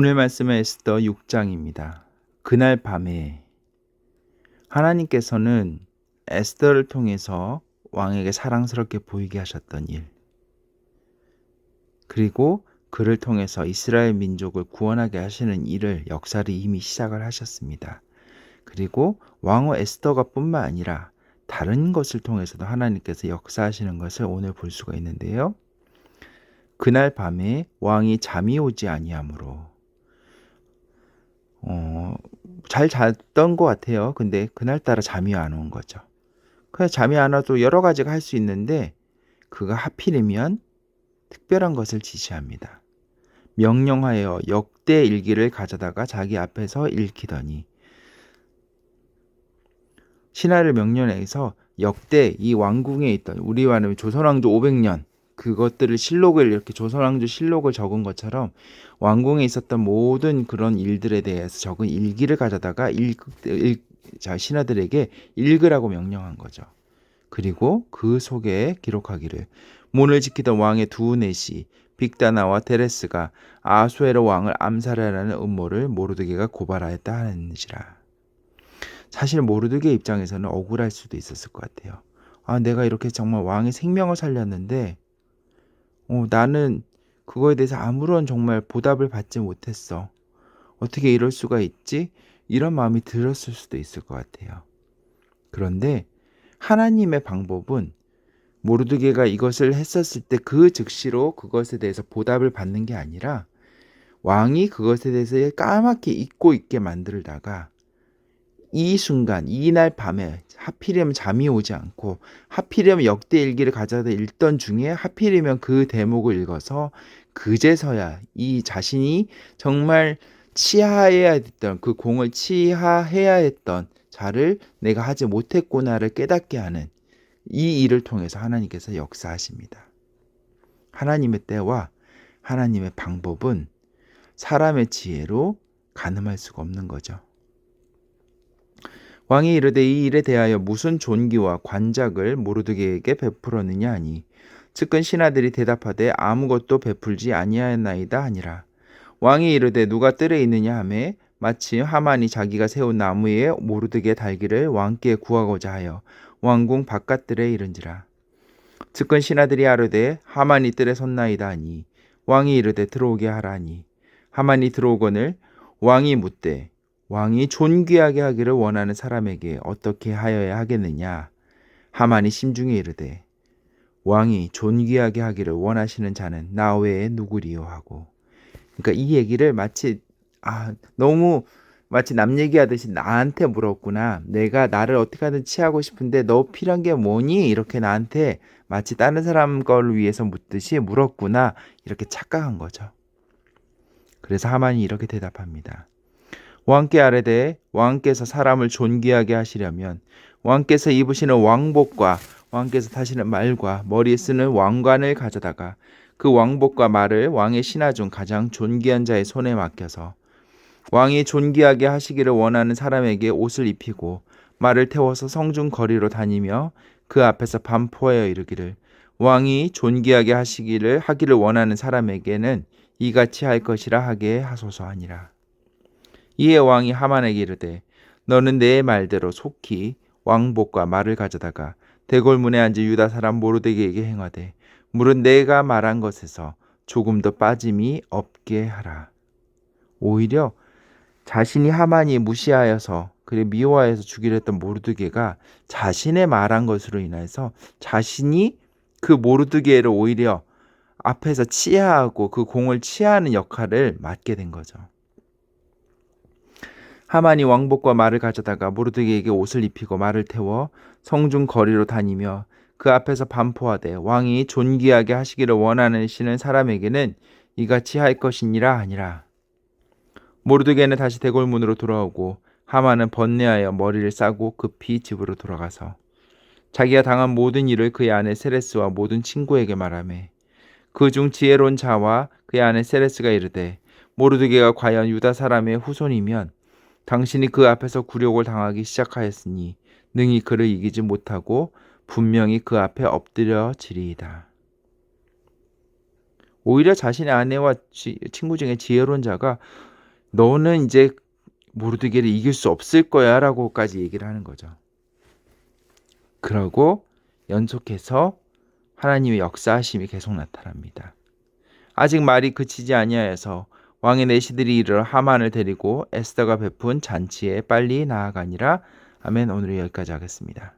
오늘 말씀은 에스더 6장입니다. 그날 밤에 하나님께서는 에스더를 통해서 왕에게 사랑스럽게 보이게 하셨던 일, 그리고 그를 통해서 이스라엘 민족을 구원하게 하시는 일을 역사를 이미 시작을 하셨습니다. 그리고 왕후 에스더가 뿐만 아니라 다른 것을 통해서도 하나님께서 역사하시는 것을 오늘 볼 수가 있는데요. 그날 밤에 왕이 잠이 오지 아니하므로 잘 잤던 것 같아요. 근데 그날따라 잠이 안 온 거죠. 그래서 잠이 안 와도 여러 가지가 할 수 있는데 그가 하필이면 특별한 것을 지시합니다. 명령하여 역대 일기를 가져다가 자기 앞에서 읽히더니, 신하를 명령해서 역대 이 왕궁에 있던 우리와는 조선왕조 500년 그것들을 실록을 이렇게 조선왕조 실록을 적은 것처럼 왕궁에 있었던 모든 그런 일들에 대해서 적은 일기를 가져다가 신하들에게 읽으라고 명령한 거죠. 그리고 그 속에 기록하기를 문을 지키던 왕의 두 넷이 빅다나와 데레스가 아수에로 왕을 암살하라는 음모를 모르드게가 고발하였다 하는지라. 사실 모르드게 입장에서는 억울할 수도 있었을 것 같아요. 내가 이렇게 정말 왕의 생명을 살렸는데 나는 그거에 대해서 아무런 정말 보답을 받지 못했어. 어떻게 이럴 수가 있지? 이런 마음이 들었을 수도 있을 것 같아요. 그런데 하나님의 방법은 모르드게가 이것을 했었을 때 그 즉시로 그것에 대해서 보답을 받는 게 아니라 왕이 그것에 대해서 까맣게 잊고 있게 만들다가 이 순간, 이날 밤에 하필이면 잠이 오지 않고 하필이면 역대일기를 가져다 읽던 중에 하필이면 그 대목을 읽어서 그제서야 이 자신이 정말 치하해야 했던 그 공을 치하해야 했던 자를 내가 하지 못했구나를 깨닫게 하는 이 일을 통해서 하나님께서 역사하십니다. 하나님의 때와 하나님의 방법은 사람의 지혜로 가늠할 수가 없는 거죠. 왕이 이르되 이 일에 대하여 무슨 존귀와 관작을 모르드게에게 베풀었느냐 하니 측근 신하들이 대답하되 아무것도 베풀지 아니하였나이다 하니라. 왕이 이르되 누가 뜰에 있느냐 하매 마침 하만이 자기가 세운 나무 위에 모르드게 달기를 왕께 구하고자 하여 왕궁 바깥들에 이른지라. 측근 신하들이 아뢰되 하만이 뜰에 섰나이다 하니 왕이 이르되 들어오게 하라 하니 하만이 들어오거늘 왕이 묻되 왕이 존귀하게 하기를 원하는 사람에게 어떻게 하여야 하겠느냐. 하만이 심중에 이르되 왕이 존귀하게 하기를 원하시는 자는 나 외에 누구리요 하고. 그러니까 이 얘기를 마치 너무 마치 남 얘기하듯이 나한테 물었구나. 내가 나를 어떻게 하든 취하고 싶은데 너 필요한 게 뭐니? 이렇게 나한테 마치 다른 사람 걸 위해서 묻듯이 물었구나. 이렇게 착각한 거죠. 그래서 하만이 이렇게 대답합니다. 왕께 아뢰되 왕께서 사람을 존귀하게 하시려면 왕께서 입으시는 왕복과 왕께서 타시는 말과 머리에 쓰는 왕관을 가져다가 그 왕복과 말을 왕의 신하 중 가장 존귀한 자의 손에 맡겨서 왕이 존귀하게 하시기를 원하는 사람에게 옷을 입히고 말을 태워서 성중 거리로 다니며 그 앞에서 반포하여 이르기를 왕이 존귀하게 하기를 원하는 사람에게는 이같이 할 것이라 하게 하소서 하니라. 이에 왕이 하만에게 이르되 너는 내 말대로 속히 왕복과 말을 가져다가 대궐문에 앉은 유다 사람 모르드게에게 행하되 물은 내가 말한 것에서 조금도 빠짐이 없게 하라. 오히려 자신이 하만이 무시하여서 그래 미워하여서 죽이려 했던 모르드게가 자신의 말한 것으로 인해서 자신이 그 모르드게를 오히려 앞에서 치하하고 그 공을 치하하는 역할을 맡게 된 거죠. 하만이 왕복과 말을 가져다가 모르드게에게 옷을 입히고 말을 태워 성중 거리로 다니며 그 앞에서 반포하되 왕이 존귀하게 하시기를 원하시는 사람에게는 이같이 할 것이니라 하니라. 모르드게는 다시 대궐문으로 돌아오고 하만은 번뇌하여 머리를 싸고 급히 집으로 돌아가서 자기가 당한 모든 일을 그의 아내 세레스와 모든 친구에게 말하매 그중 지혜로운 자와 그의 아내 세레스가 이르되 모르드게가 과연 유다 사람의 후손이면 당신이 그 앞에서 굴욕을 당하기 시작하였으니 능히 그를 이기지 못하고 분명히 그 앞에 엎드려지리이다. 오히려 자신의 아내와 친구 중에 지혜로운 자가 너는 이제 모르드게를 이길 수 없을 거야 라고까지 얘기를 하는 거죠. 그러고 연속해서 하나님의 역사하심이 계속 나타납니다. 아직 말이 그치지 아니하여서 왕의 내시들이 이르러 하만을 데리고 에스더가 베푼 잔치에 빨리 나아가니라. 아멘. 오늘 여기까지 하겠습니다.